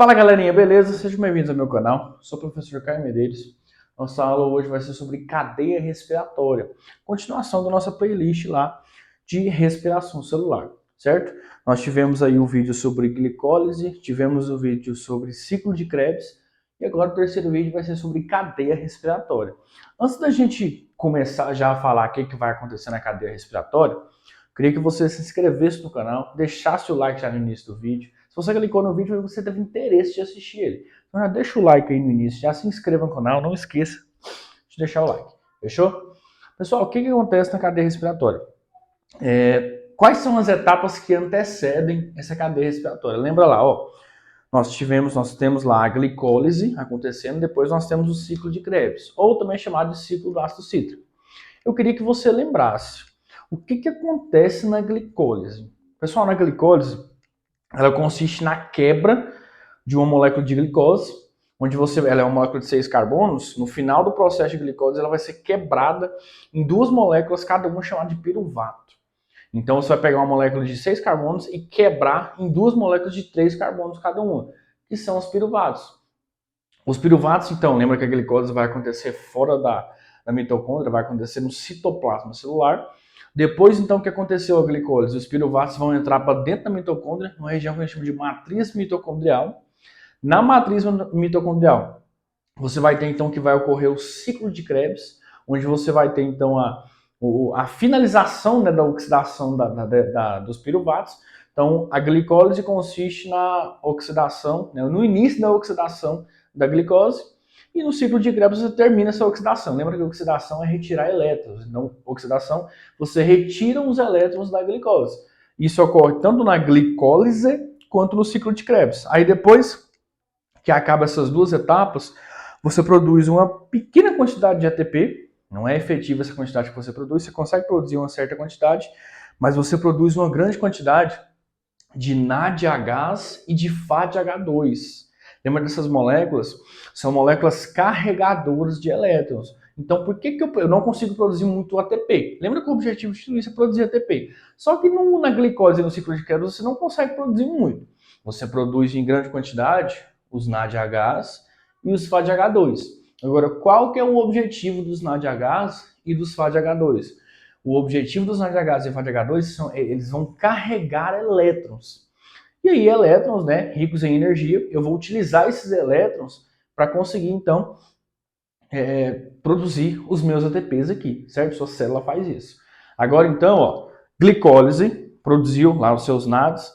Fala galerinha, beleza? Sejam bem-vindos ao meu canal. Sou o professor Caio Medeiros. Nossa aula hoje vai ser sobre cadeia respiratória. Continuação da nossa playlist lá de respiração celular, certo? Nós tivemos aí um vídeo sobre glicólise, tivemos um vídeo sobre ciclo de Krebs e agora o terceiro vídeo vai ser sobre cadeia respiratória. Antes da gente começar já a falar o que vai acontecer na cadeia respiratória, eu queria que você se inscrevesse no canal, deixasse o like já no início do vídeo. Se você clicou no vídeo, você teve interesse de assistir ele. Então já deixa o like aí no início, já se inscreva no canal, não esqueça de deixar o like. Fechou? Pessoal, o que acontece na cadeia respiratória? Quais são as etapas que antecedem essa cadeia respiratória? Lembra lá, ó. Nós temos lá a glicólise acontecendo, depois nós temos o ciclo de Krebs, ou também chamado de ciclo do ácido cítrico. Eu queria que você lembrasse o que acontece na glicólise. Pessoal, na glicólise, ela consiste na quebra de uma molécula de glicose, onde ela é uma molécula de 6 carbonos. No final do processo de glicose, ela vai ser quebrada em duas moléculas, cada uma chamada de piruvato. Então, você vai pegar uma molécula de 6 carbonos e quebrar em duas moléculas de 3 carbonos cada uma, que são os piruvatos. Os piruvatos, então, lembra que a glicose vai acontecer fora da mitocôndria, vai acontecer no citoplasma celular. Depois, então, que aconteceu a glicólise, os piruvatos vão entrar para dentro da mitocôndria, numa região que a gente chama de matriz mitocondrial. Na matriz mitocondrial, você vai ter, então, que vai ocorrer o ciclo de Krebs, onde você vai ter, então, a finalização, né, da oxidação dos piruvatos. Então, a glicólise consiste na oxidação, né, no início da oxidação da glicose, e no ciclo de Krebs você termina essa oxidação. Lembra que a oxidação é retirar elétrons, então oxidação, você retira os elétrons da glicose. Isso ocorre tanto na glicólise quanto no ciclo de Krebs. Aí depois que acaba essas duas etapas, você produz uma pequena quantidade de ATP, não é efetiva essa quantidade que você produz, você consegue produzir uma certa quantidade, mas você produz uma grande quantidade de NADH e de FADH2. Lembra dessas moléculas? São moléculas carregadoras de elétrons. Então, por que eu não consigo produzir muito ATP? Lembra que o objetivo de tudo isso é produzir ATP. Só que na glicose e no ciclo de Krebs você não consegue produzir muito. Você produz em grande quantidade os NADHs e os FADH2. Agora, qual que é o objetivo dos NADHs e dos FADH2? O objetivo dos NADHs e FADH2 eles vão carregar elétrons. E aí, elétrons, né, ricos em energia, eu vou utilizar esses elétrons para conseguir, então, produzir os meus ATPs aqui, certo? Sua célula faz isso. Agora, então, ó, glicólise produziu lá os seus NADs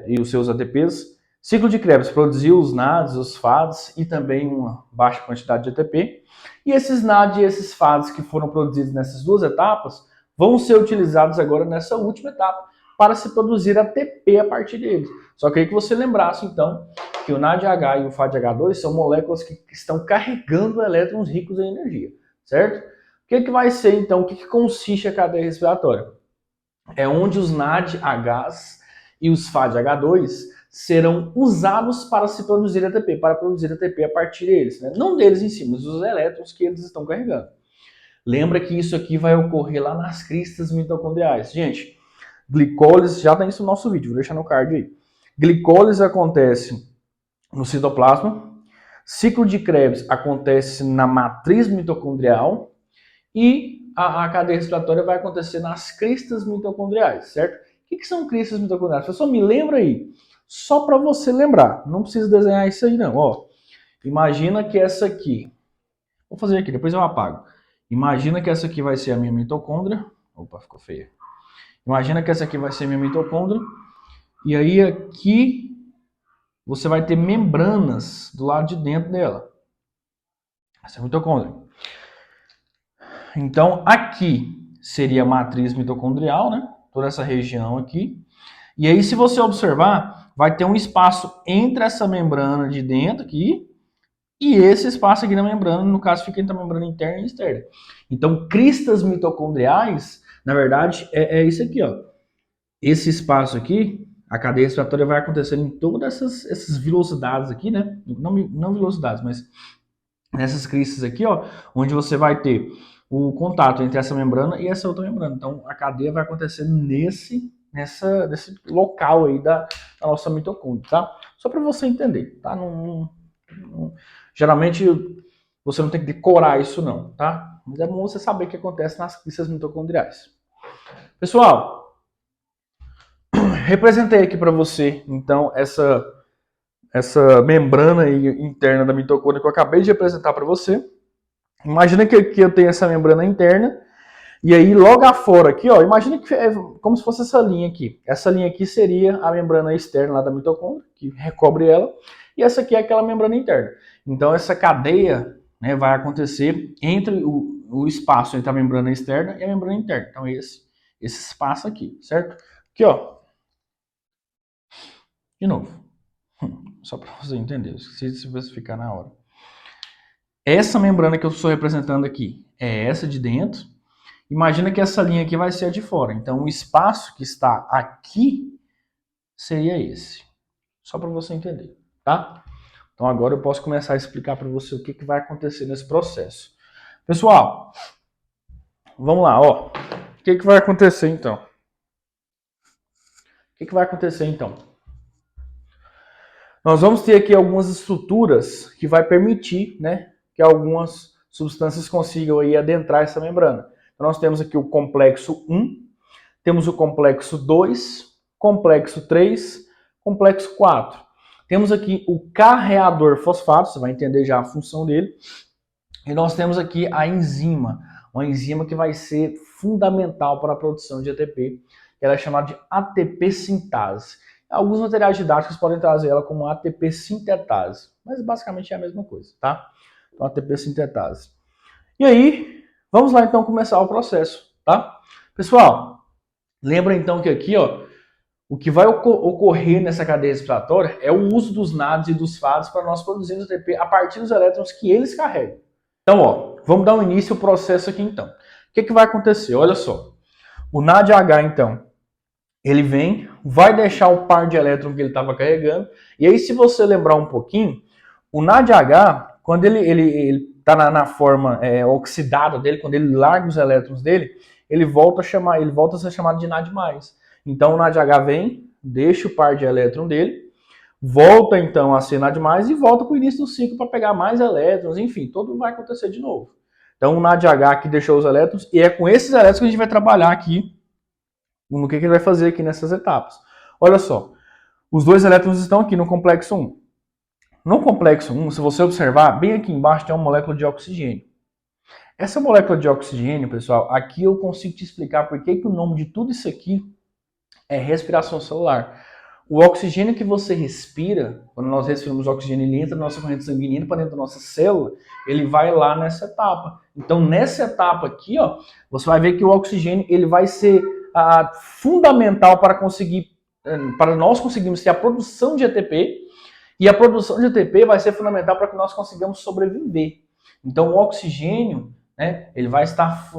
e os seus ATPs. Ciclo de Krebs produziu os NADs, os FADs e também uma baixa quantidade de ATP. E esses NADs e esses FADs que foram produzidos nessas duas etapas vão ser utilizados agora nessa última etapa para se produzir ATP a partir deles. Só queria que você lembrasse, então, que o NADH e o FADH2 são moléculas que estão carregando elétrons ricos em energia, certo? O que vai ser, então, o que consiste a cadeia respiratória? É onde os NADHs e os FADH2 serão usados para se produzir ATP, para produzir ATP a partir deles, né? Não deles em si, mas dos elétrons que eles estão carregando. Lembra que isso aqui vai ocorrer lá nas cristas mitocondriais. Gente, glicólise, já tem isso no nosso vídeo, vou deixar no card aí. Glicólise acontece no citoplasma, ciclo de Krebs acontece na matriz mitocondrial e a cadeia respiratória vai acontecer nas cristas mitocondriais, certo? O que são cristas mitocondriais? Pessoal, me lembra aí, só para você lembrar, não precisa desenhar isso aí não, ó. Imagina que essa aqui, vou fazer aqui, depois eu apago. Imagina que essa aqui vai ser a minha mitocôndria, opa, ficou feia. Imagina que essa aqui vai ser a minha mitocôndria, e aí aqui você vai ter membranas do lado de dentro dela. Essa é a mitocôndria. Então, aqui seria a matriz mitocondrial, né? Toda essa região aqui. E aí, se você observar, vai ter um espaço entre essa membrana de dentro aqui e esse espaço aqui na membrana, no caso, fica entre a membrana interna e externa. Então, cristas mitocondriais, na verdade, é isso aqui, ó. Esse espaço aqui, a cadeia respiratória vai acontecer em todas essas velocidades aqui, né? Não velocidades, mas nessas cristas aqui, ó, onde você vai ter o contato entre essa membrana e essa outra membrana. Então, a cadeia vai acontecer nesse local aí da nossa mitocôndria, tá? Só para você entender, tá? Geralmente você não tem que decorar isso não, tá? Mas é bom você saber o que acontece nas cristas mitocondriais. Pessoal, representei aqui para você, então, essa membrana aí interna da mitocôndria que eu acabei de representar para você. Imagina que aqui eu tenho essa membrana interna, e aí logo afora aqui, ó, imagina que é como se fosse essa linha aqui. Essa linha aqui seria a membrana externa lá da mitocôndria, que recobre ela, e essa aqui é aquela membrana interna. Então essa cadeia, né, vai acontecer entre o espaço entre a membrana externa e a membrana interna. Então esse espaço aqui, certo? Aqui, ó. De novo. Só para você entender, eu esqueci de especificar na hora. Essa membrana que eu estou representando aqui é essa de dentro. Imagina que essa linha aqui vai ser a de fora. Então, o espaço que está aqui seria esse. Só para você entender, tá? Então, agora eu posso começar a explicar para você o que vai acontecer nesse processo. Pessoal, vamos lá, ó. O que vai acontecer, então? O que vai acontecer, então? Nós vamos ter aqui algumas estruturas que vai permitir, né, que algumas substâncias consigam aí adentrar essa membrana. Então, nós temos aqui o complexo 1, temos o complexo 2, complexo 3, complexo 4. Temos aqui o carreador fosfato, você vai entender já a função dele. E nós temos aqui a enzima, uma enzima que vai ser fundamental para a produção de ATP. Ela é chamada de ATP sintase. Alguns materiais didáticos podem trazer ela como ATP sintetase, mas basicamente é a mesma coisa, tá? Então, ATP sintetase. E aí, vamos lá então começar o processo, tá? Pessoal, lembra então que aqui, ó, o que vai ocorrer nessa cadeia respiratória é o uso dos NADs e dos FADs para nós produzirmos ATP a partir dos elétrons que eles carregam. Então, ó, vamos dar um início ao processo aqui então. O que vai acontecer? Olha só. O NADH, então, ele vem, vai deixar o par de elétrons que ele estava carregando, e aí se você lembrar um pouquinho, o NADH, quando ele está na forma oxidada dele, quando ele larga os elétrons dele, ele volta a ser chamado de NAD+. Então o NADH vem, deixa o par de elétron dele, volta então a ser NAD+, e volta para o início do ciclo para pegar mais elétrons, enfim, tudo vai acontecer de novo. Então o NADH aqui deixou os elétrons, e é com esses elétrons que a gente vai trabalhar aqui, no que ele vai fazer aqui nessas etapas. Olha só, os dois elétrons estão aqui no complexo 1. No complexo 1, se você observar, bem aqui embaixo tem uma molécula de oxigênio. Essa molécula de oxigênio, pessoal, aqui eu consigo te explicar por que o nome de tudo isso aqui é respiração celular. O oxigênio que você respira, quando nós respiramos oxigênio, ele entra na nossa corrente sanguínea para dentro da nossa célula, ele vai lá nessa etapa. Então, nessa etapa aqui, ó, você vai ver que o oxigênio ele vai ser fundamental para nós conseguirmos ter a produção de ATP, e a produção de ATP vai ser fundamental para que nós consigamos sobreviver. Então, o oxigênio, né, ele vai estar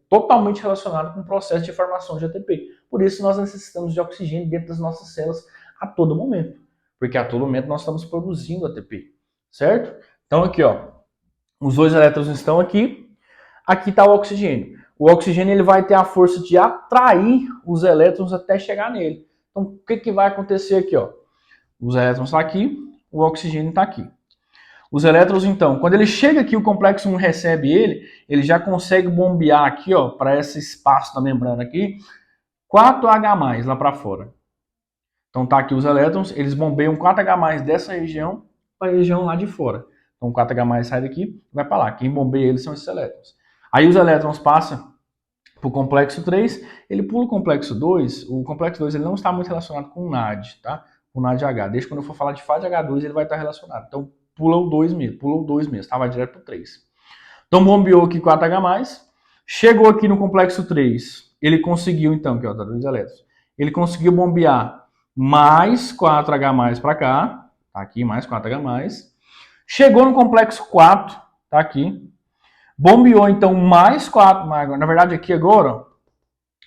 totalmente relacionado com o processo de formação de ATP. Por isso, nós necessitamos de oxigênio dentro das nossas células a todo momento. Porque a todo momento nós estamos produzindo ATP, certo? Então, aqui, ó, os dois elétrons estão aqui. Aqui está o oxigênio. O oxigênio ele vai ter a força de atrair os elétrons até chegar nele. Então, o que vai acontecer aqui, ó? Os elétrons estão aqui, o oxigênio está aqui. Os elétrons, então, quando ele chega aqui, o complexo 1 recebe ele já consegue bombear aqui, ó, para esse espaço da membrana aqui, 4H+, lá para fora. Então tá aqui os elétrons, eles bombeiam 4H+, dessa região para a região lá de fora. Então 4H+ sai daqui e vai para lá. Quem bombeia eles são esses elétrons. Aí os elétrons passam para o complexo 3, ele pula o complexo 2. O complexo 2 ele não está muito relacionado com o NAD, tá? O NADH. Desde quando eu for falar de fase H2, ele vai estar relacionado. Então pula o 2 mesmo, tá? Vai direto para o 3. Então bombeou aqui 4H+, chegou aqui no complexo 3, ele conseguiu então, aqui ó, tá 2 elétrons, ele conseguiu bombear mais 4H+ para cá, tá aqui, mais 4H+, chegou no complexo 4, tá aqui, bombeou então mais 4, na verdade aqui agora,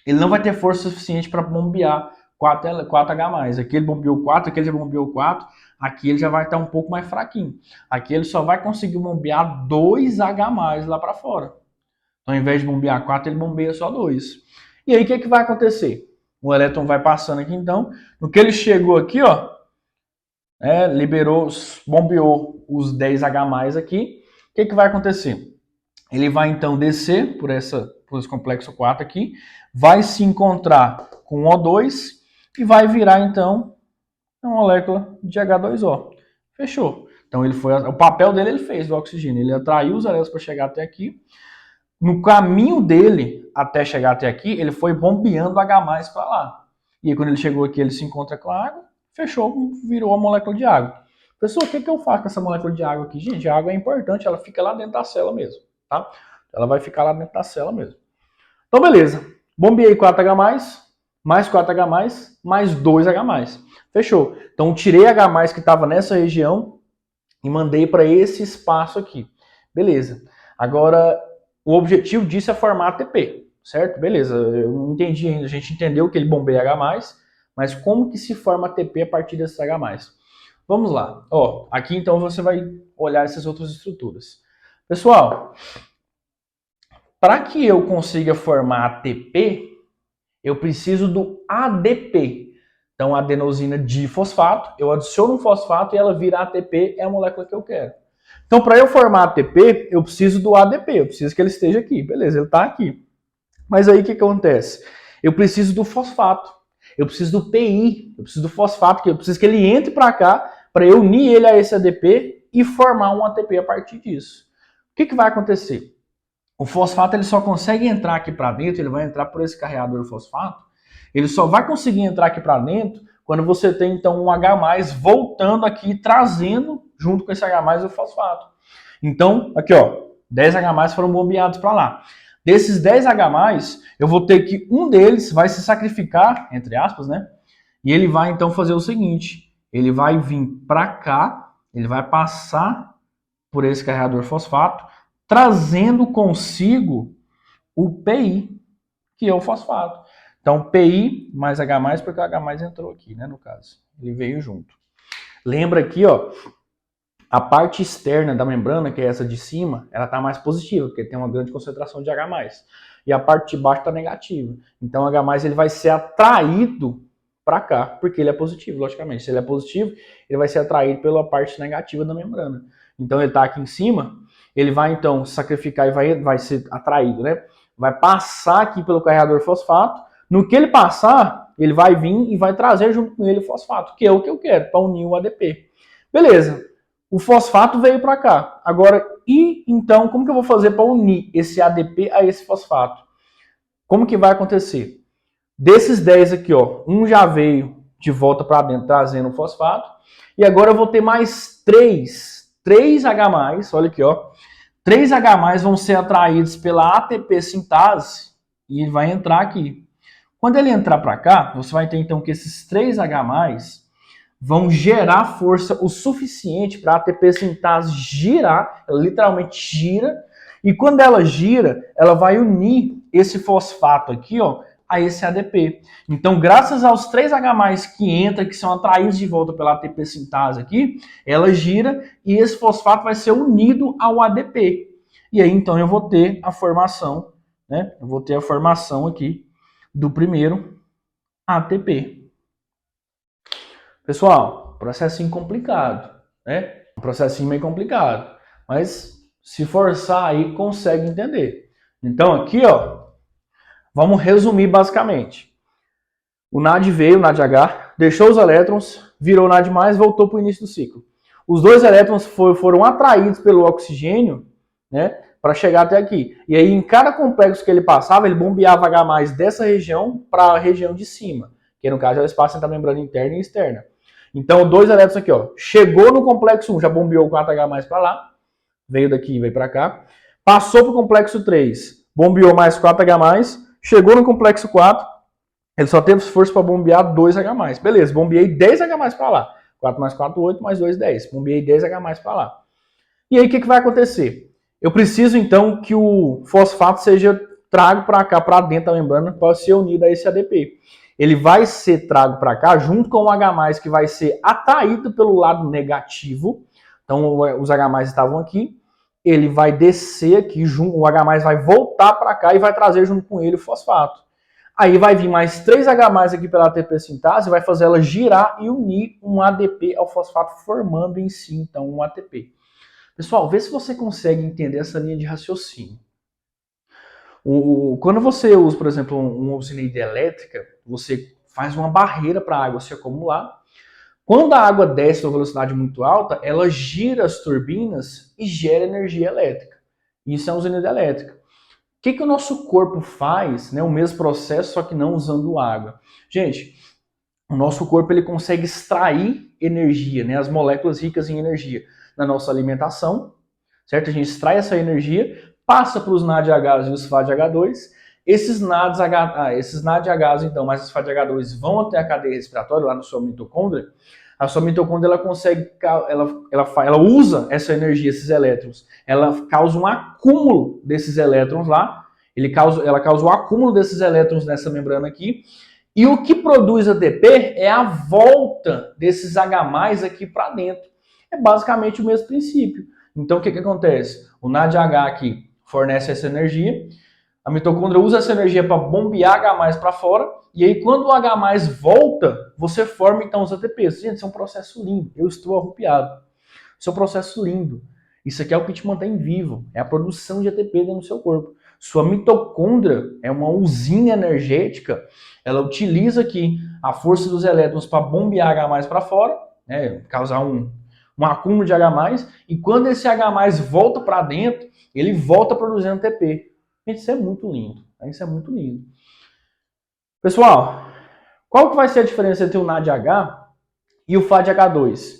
ele não vai ter força suficiente para bombear 4H+, aqui ele bombeou 4, aqui ele já bombeou 4, aqui ele já vai estar um pouco mais fraquinho. Aqui ele só vai conseguir bombear 2H+ lá para fora. Então, ao invés de bombear 4, ele bombeia só 2. E aí, o que vai acontecer? O elétron vai passando aqui, então. No que ele chegou aqui, ó, liberou, bombeou os 10H+ aqui. O que vai acontecer? Ele vai, então, descer por esse complexo 4 aqui, vai se encontrar com O2 e vai virar, então, uma molécula de H2O. Fechou. Então, o papel dele ele fez do oxigênio. Ele atraiu os elétrons para chegar até aqui. No caminho dele até chegar até aqui, ele foi bombeando H+ para lá. E aí, quando ele chegou aqui, ele se encontra com a água, fechou, virou a molécula de água. Pessoal, o que eu faço com essa molécula de água aqui? Gente, a água é importante, ela fica lá dentro da célula mesmo, tá? Ela vai ficar lá dentro da célula mesmo. Então, beleza. Bombeei 4H+, mais 4H+, mais 2H+. Fechou. Então, tirei H+ que estava nessa região e mandei para esse espaço aqui. Beleza. Agora, o objetivo disso é formar ATP, certo? Beleza. Eu não entendi ainda. A gente entendeu que ele bombeia H+, mas como que se forma ATP a partir desses H+? Vamos lá. Ó, aqui, então, você vai olhar essas outras estruturas. Pessoal, para que eu consiga formar ATP, eu preciso do ADP. Então, adenosina difosfato, eu adiciono um fosfato e ela vira ATP, é a molécula que eu quero. Então, para eu formar ATP, eu preciso do ADP, eu preciso que ele esteja aqui. Beleza, ele está aqui. Mas aí o que acontece? Eu preciso do fosfato, eu preciso do PI, eu preciso do fosfato, eu preciso que ele entre para cá, para eu unir ele a esse ADP e formar um ATP a partir disso. O que vai acontecer? O fosfato ele só consegue entrar aqui para dentro, ele vai entrar por esse carreador fosfato, ele só vai conseguir entrar aqui para dentro quando você tem então um H+ voltando aqui, trazendo junto com esse H+ o fosfato. Então, aqui ó, 10H+ foram bombeados para lá. Desses 10H+, eu vou ter que um deles vai se sacrificar, entre aspas, né? E ele vai então fazer o seguinte, ele vai vir para cá, ele vai passar por esse carreador fosfato, trazendo consigo o PI, que é o fosfato. Então, PI mais H+, porque o H+ entrou aqui, né, no caso. Ele veio junto. Lembra aqui, ó, a parte externa da membrana, que é essa de cima, ela está mais positiva, porque tem uma grande concentração de H+. E a parte de baixo está negativa. Então, o H+ ele vai ser atraído para cá, porque ele é positivo, logicamente. Se ele é positivo, ele vai ser atraído pela parte negativa da membrana. Então, ele está aqui em cima, ele vai então sacrificar e vai ser atraído, né? Vai passar aqui pelo carreador fosfato. No que ele passar, ele vai vir e vai trazer junto com ele o fosfato, que é o que eu quero, para unir o ADP. Beleza. O fosfato veio para cá. Agora, e então, como que eu vou fazer para unir esse ADP a esse fosfato? Como que vai acontecer? Desses 10 aqui, ó, um já veio de volta para dentro, trazendo o fosfato. E agora eu vou ter mais 3H+, olha aqui, ó. 3H+ vão ser atraídos pela ATP sintase e vai entrar aqui. Quando ele entrar para cá, você vai ter então que esses 3H+ vão gerar força o suficiente para a ATP sintase girar, ela literalmente gira, e quando ela gira, ela vai unir esse fosfato aqui, ó, a esse ADP. Então, graças aos 3H+ que entram, que são atraídos de volta pela ATP sintase aqui, ela gira e esse fosfato vai ser unido ao ADP. E aí, então, eu vou ter a formação, né? Eu vou ter a formação aqui do primeiro ATP. Pessoal, processinho complicado, né? Um processinho meio complicado, mas se forçar aí consegue entender. Então, aqui, ó, vamos resumir basicamente. O NAD veio, o NADH, deixou os elétrons, virou NAD+, voltou para o início do ciclo. Os dois elétrons foram atraídos pelo oxigênio, né, para chegar até aqui. E aí, em cada complexo que ele passava, ele bombeava H+ dessa região para a região de cima, que no caso é o espaço entre a membrana interna e externa. Então, dois elétrons aqui, ó, chegou no complexo 1, já bombeou 4H+ para lá, veio daqui e veio para cá. Passou para o complexo 3, bombeou mais 4H+, chegou no complexo 4, ele só teve força para bombear 2H+. Beleza, bombeei 10H+ para lá. 4 mais 4, 8, mais 2, 10. Bombeei 10H+ para lá. E aí, o que vai acontecer? Eu preciso, então, que o fosfato seja trago para cá, para dentro da membrana, para ser unido a esse ADP. Ele vai ser trago para cá, junto com o H+, que vai ser atraído pelo lado negativo. Então, os H+ estavam aqui. Ele vai descer aqui, o H+ vai voltar para cá e vai trazer junto com ele o fosfato. Aí vai vir mais 3H+ aqui pela ATP sintase, vai fazer ela girar e unir um ADP ao fosfato, formando em si, então, um ATP. Pessoal, vê se você consegue entender essa linha de raciocínio. Quando você usa, por exemplo, uma usina hidrelétrica, você faz uma barreira para a água se acumular. Quando a água desce a uma velocidade muito alta, ela gira as turbinas e gera energia elétrica. Isso é uma usina hidrelétrica. O que o nosso corpo faz, né, o mesmo processo, só que não usando água? Gente, o nosso corpo ele consegue extrair energia, né, as moléculas ricas em energia, na nossa alimentação, certo? A gente extrai essa energia, passa para os NADH e os FADH2. Esses NADH, então, mais os FADH2 vão até a cadeia respiratória, lá na sua mitocôndria. A sua mitocôndria ela consegue, ela usa essa energia, esses elétrons, ela causa um acúmulo desses elétrons lá, ela causa o acúmulo desses elétrons nessa membrana aqui, e o que produz ATP é a volta desses H+ aqui para dentro. É basicamente o mesmo princípio. Então, o que acontece? O NADH aqui fornece essa energia, a mitocôndria usa essa energia para bombear H+ para fora, e aí quando o H+ volta, você forma então os ATPs. Gente, isso é um processo lindo. Eu estou arrupiado. Isso é um processo lindo. Isso aqui é o que te mantém vivo. É a produção de ATP dentro do seu corpo. Sua mitocôndria é uma usina energética. Ela utiliza aqui a força dos elétrons para bombear H+ para fora, né, causar um acúmulo de H+, e quando esse H+ volta para dentro, ele volta produzindo ATP. Gente, isso é muito lindo. Isso é muito lindo. Pessoal, qual que vai ser a diferença entre o NADH e o FADH2?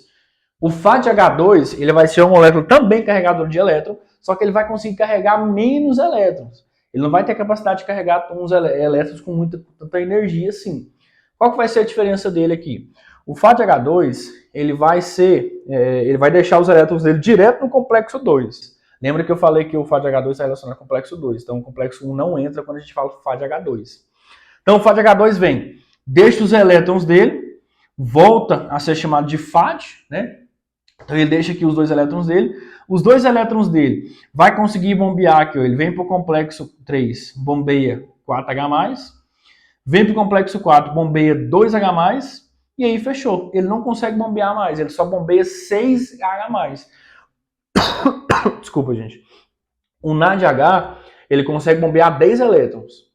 O FADH2 ele vai ser uma molécula também carregadora de elétron, só que ele vai conseguir carregar menos elétrons. Ele não vai ter capacidade de carregar uns elétrons com tanta energia assim. Qual que vai ser a diferença dele aqui? O FADH2 ele vai deixar os elétrons dele direto no complexo 2. Lembra que eu falei que o FADH2 está relacionado ao complexo 2. Então o complexo 1 não entra quando a gente fala FADH2. Então o FADH2 vem, deixa os elétrons dele, volta a ser chamado de FAD, né? Então ele deixa aqui os 2 elétrons dele. Os 2 elétrons dele vai conseguir bombear aqui, ó, ele vem para o complexo 3, bombeia 4H+, vem para o complexo 4, bombeia 2H+, e aí fechou. Ele não consegue bombear mais, ele só bombeia 6H+. Desculpa, gente. O NADH, ele consegue bombear 10 elétrons.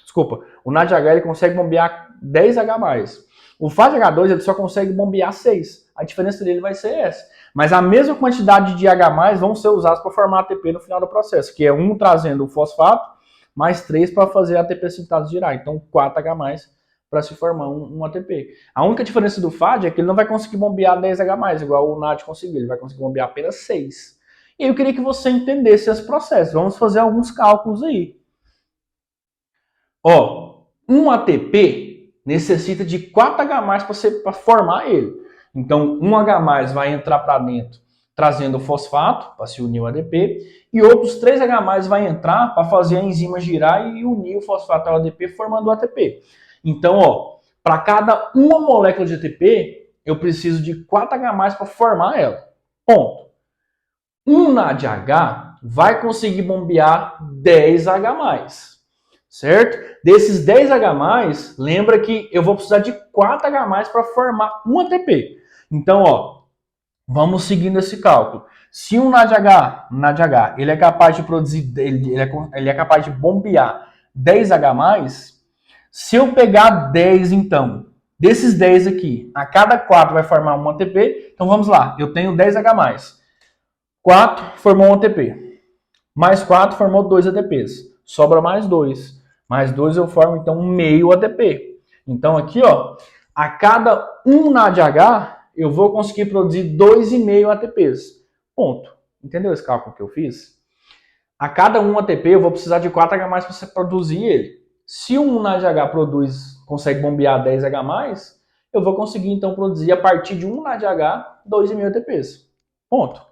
Desculpa, o NADH ele consegue bombear 10H+. O FADH2 ele só consegue bombear 6. A diferença dele vai ser essa. Mas a mesma quantidade de H+ vão ser usados para formar ATP no final do processo, que é um trazendo o fosfato, mais 3 para fazer a ATP sintase girar. Então 4H+ para se formar um ATP. A única diferença do FAD é que ele não vai conseguir bombear 10H+, igual o NAD conseguiu. Ele vai conseguir bombear apenas 6. E eu queria que você entendesse esse processo. Vamos fazer alguns cálculos aí. Ó, um ATP necessita de 4H+ para formar ele. Então, 1H+ vai entrar para dentro, trazendo o fosfato, para se unir ao ADP, e outros 3H+ vai entrar para fazer a enzima girar e unir o fosfato ao ADP, formando o ATP. Então, ó, para cada uma molécula de ATP, eu preciso de 4H+ para formar ela. Ponto. Um NADH vai conseguir bombear 10H+. Certo? Desses 10H+, lembra que eu vou precisar de 4H+ para formar um ATP. Então, ó, vamos seguindo esse cálculo. Se um NADH ele é capaz de produzir, ele é capaz de bombear 10H+, se eu pegar 10, então, desses 10 aqui, a cada 4 vai formar um ATP, então vamos lá, eu tenho 10H+. 4 formou um ATP. Mais 4 formou 2 ATPs. Sobra mais 2. Mais 2 eu formo, então, meio ATP. Então, aqui, ó, a cada um NADH, eu vou conseguir produzir 2,5 ATPs. Ponto. Entendeu esse cálculo que eu fiz? A cada um ATP, eu vou precisar de 4H+ para você produzir ele. Se um NADH consegue bombear 10H+, eu vou conseguir, então, produzir, a partir de um NADH, 2,5 ATPs. Ponto.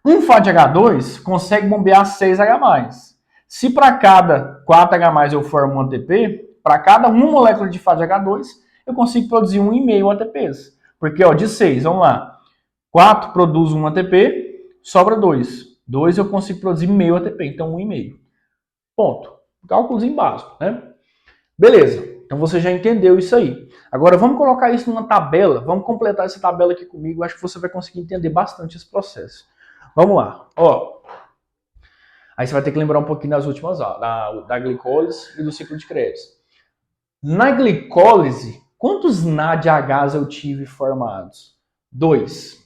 Um FADH2 consegue bombear 6H+. Se para cada 4H+ eu formo um ATP, para cada uma molécula de FADH2, eu consigo produzir 1,5 ATPs. Porque, ó, de 6, vamos lá. 4 produz um ATP, sobra 2. 2 eu consigo produzir meio ATP, então 1,5. Ponto. Cálculozinho básico, né? Beleza, então você já entendeu isso aí. Agora vamos colocar isso numa tabela, vamos completar essa tabela aqui comigo, acho que você vai conseguir entender bastante esse processo. Vamos lá, ó. Aí você vai ter que lembrar um pouquinho das últimas aulas, da glicólise e do ciclo de Krebs. Na glicólise, quantos NADHs eu tive formados? 2.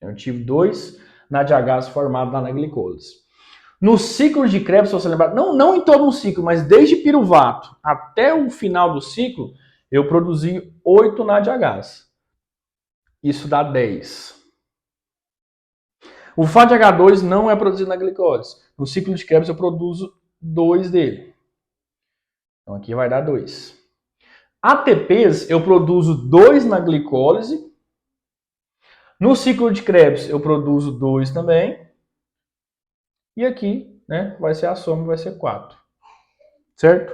Eu tive 2 NADHs formados lá na glicólise. No ciclo de Krebs, se você lembrar, não em todo um ciclo, mas desde piruvato até o final do ciclo, eu produzi 8 NADHs. Isso dá 10. O FADH2 não é produzido na glicólise. No ciclo de Krebs eu produzo 2 dele. Então aqui vai dar 2. ATPs eu produzo 2 na glicólise. No ciclo de Krebs eu produzo 2 também. E aqui, né, vai ser a soma, vai ser 4. Certo?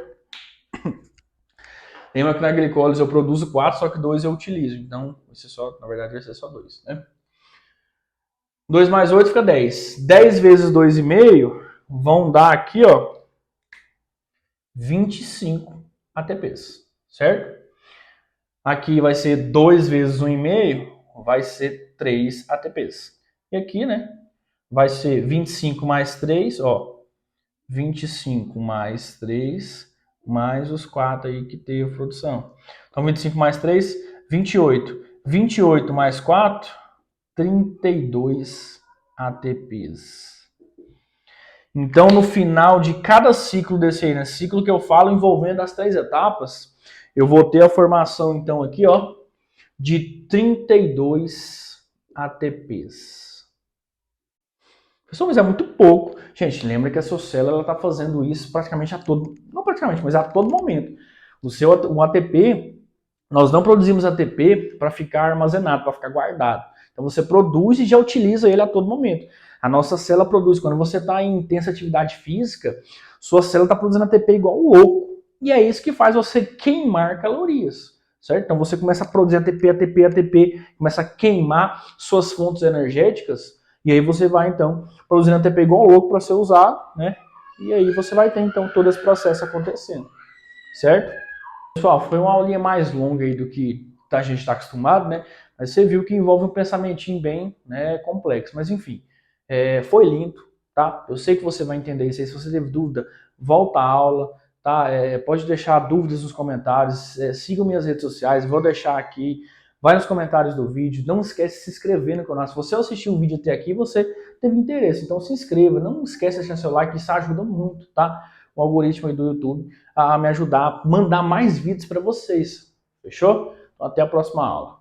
Lembra que na glicólise eu produzo 4, só que 2 eu utilizo. Então, vai ser só, na verdade vai ser só 2. Né? 2 mais 8 fica 10. 10 vezes 2,5 vão dar aqui, ó, 25 ATPs. Certo? Aqui vai ser 2 vezes 1,5, vai ser 3 ATPs. E aqui, né, vai ser 25 mais 3, ó, 25 mais 3, mais os 4 aí que teve a produção. Então, 25 mais 3, 28. 28 mais 4, 32 ATPs. Então, no final de cada ciclo desse aí, né, ciclo que eu falo envolvendo as 3 etapas, eu vou ter a formação, então, aqui, ó, de 32 ATPs. Pessoal, mas é muito pouco. Gente, lembra que a sua célula está fazendo isso praticamente a todo... Não praticamente, mas a todo momento. Um ATP, nós não produzimos ATP para ficar armazenado, para ficar guardado. Então você produz e já utiliza ele a todo momento. A nossa célula produz. Quando você está em intensa atividade física, sua célula está produzindo ATP igual louco. E é isso que faz você queimar calorias. Certo? Então você começa a produzir ATP, começa a queimar suas fontes energéticas, e aí você vai então produzindo ATP igual louco para você usar, né? E aí você vai ter então todo esse processo acontecendo, certo? Pessoal, foi uma aulinha mais longa aí do que a gente está acostumado, né? Mas você viu que envolve um pensamentinho bem, né, complexo. Mas enfim, foi lindo, tá? Eu sei que você vai entender isso aí. Se você teve dúvida, volta à aula, tá? Pode deixar dúvidas nos comentários. Sigam minhas redes sociais, vou deixar aqui. Vai nos comentários do vídeo. Não esquece de se inscrever no canal. Se você assistiu o vídeo até aqui, você teve interesse. Então se inscreva. Não esquece de deixar seu like, isso ajuda muito, tá? O algoritmo aí do YouTube a me ajudar a mandar mais vídeos para vocês. Fechou? Então, até a próxima aula.